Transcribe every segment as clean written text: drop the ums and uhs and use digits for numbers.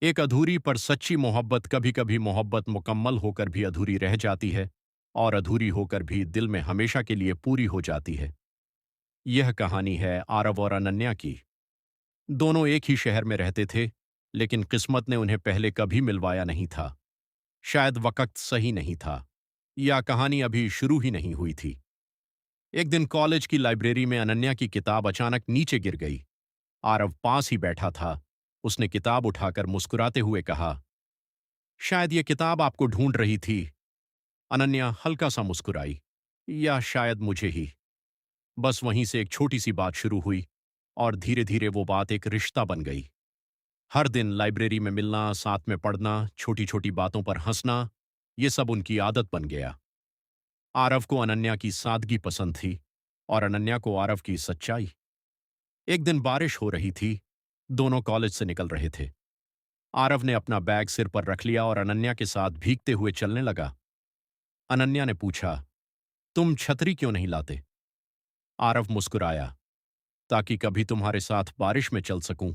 एक अधूरी पर सच्ची मोहब्बत कभी कभी मोहब्बत मुकम्मल होकर भी अधूरी रह जाती है और अधूरी होकर भी दिल में हमेशा के लिए पूरी हो जाती है। यह कहानी है आरव और अनन्या की। दोनों एक ही शहर में रहते थे, लेकिन किस्मत ने उन्हें पहले कभी मिलवाया नहीं था। शायद वक्त सही नहीं था, या कहानी अभी शुरू ही नहीं हुई थी। एक दिन कॉलेज की लाइब्रेरी में अनन्या की किताब अचानक नीचे गिर गई। आरव पास ही बैठा था। उसने किताब उठाकर मुस्कुराते हुए कहा, शायद ये किताब आपको ढूंढ रही थी। अनन्या हल्का सा मुस्कुराई, या शायद मुझे ही। बस वहीं से एक छोटी सी बात शुरू हुई, और धीरे धीरे वो बात एक रिश्ता बन गई। हर दिन लाइब्रेरी में मिलना, साथ में पढ़ना, छोटी छोटी बातों पर हंसना, ये सब उनकी आदत बन गया। आरव को अनन्या की सादगी पसंद थी, और अनन्या को आरव की सच्चाई। एक दिन बारिश हो रही थी। दोनों कॉलेज से निकल रहे थे। आरव ने अपना बैग सिर पर रख लिया और अनन्या के साथ भीगते हुए चलने लगा। अनन्या ने पूछा, तुम छतरी क्यों नहीं लाते? आरव मुस्कुराया, ताकि कभी तुम्हारे साथ बारिश में चल सकूं।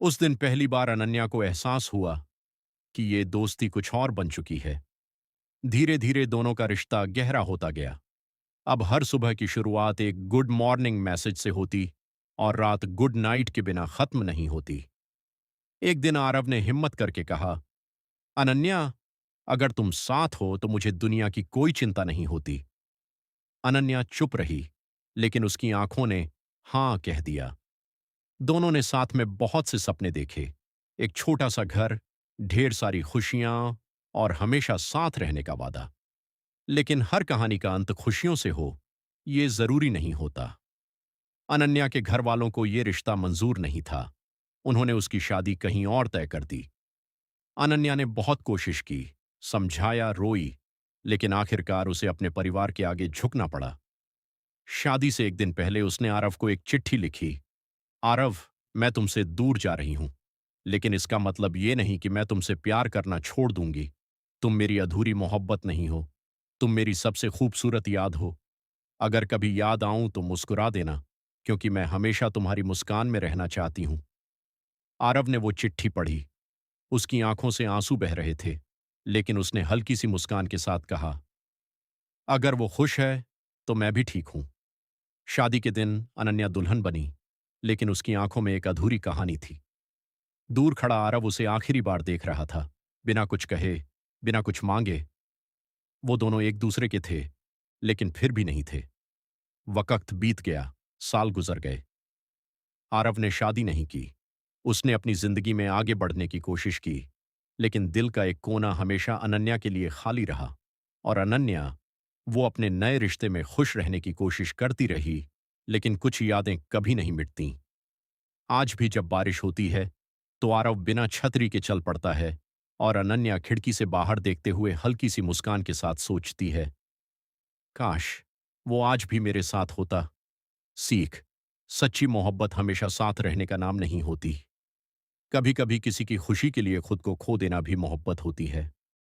उस दिन पहली बार अनन्या को एहसास हुआ कि ये दोस्ती कुछ और बन चुकी है। धीरे धीरे दोनों का रिश्ता गहरा होता गया। अब हर सुबह की शुरुआत एक गुड मॉर्निंग मैसेज से होती, और रात गुड नाइट के बिना खत्म नहीं होती। एक दिन आरव ने हिम्मत करके कहा, अनन्या, अगर तुम साथ हो तो मुझे दुनिया की कोई चिंता नहीं होती। अनन्या चुप रही, लेकिन उसकी आंखों ने हां कह दिया। दोनों ने साथ में बहुत से सपने देखे। एक छोटा सा घर, ढेर सारी खुशियां, और हमेशा साथ रहने का वादा। लेकिन हर कहानी का अंत खुशियों से हो, ये जरूरी नहीं होता। अनन्या के घर वालों को ये रिश्ता मंजूर नहीं था। उन्होंने उसकी शादी कहीं और तय कर दी। अनन्या ने बहुत कोशिश की, समझाया, रोई, लेकिन आखिरकार उसे अपने परिवार के आगे झुकना पड़ा। शादी से एक दिन पहले उसने आरव को एक चिट्ठी लिखी। आरव, मैं तुमसे दूर जा रही हूं, लेकिन इसका मतलब ये नहीं कि मैं तुमसे प्यार करना छोड़ दूंगी। तुम मेरी अधूरी मोहब्बत नहीं हो, तुम मेरी सबसे खूबसूरत याद हो। अगर कभी याद आऊं तो मुस्कुरा देना, क्योंकि मैं हमेशा तुम्हारी मुस्कान में रहना चाहती हूं। आरव ने वो चिट्ठी पढ़ी। उसकी आंखों से आंसू बह रहे थे, लेकिन उसने हल्की सी मुस्कान के साथ कहा, अगर वो खुश है तो मैं भी ठीक हूं। शादी के दिन अनन्या दुल्हन बनी, लेकिन उसकी आंखों में एक अधूरी कहानी थी। दूर खड़ा आरव उसे आखिरी बार देख रहा था, बिना कुछ कहे, बिना कुछ मांगे। वो दोनों एक दूसरे के थे, लेकिन फिर भी नहीं थे। वक्त बीत गया, साल गुजर गए। आरव ने शादी नहीं की। उसने अपनी जिंदगी में आगे बढ़ने की कोशिश की, लेकिन दिल का एक कोना हमेशा अनन्या के लिए खाली रहा। और अनन्या, वो अपने नए रिश्ते में खुश रहने की कोशिश करती रही, लेकिन कुछ यादें कभी नहीं मिटतीं। आज भी जब बारिश होती है, तो आरव बिना छतरी के चल पड़ता है, और अनन्या खिड़की से बाहर देखते हुए हल्की सी मुस्कान के साथ सोचती है, काश वो आज भी मेरे साथ होता। सीख, सच्ची मोहब्बत हमेशा साथ रहने का नाम नहीं होती। कभी कभी किसी की खुशी के लिए खुद को खो देना भी मोहब्बत होती है।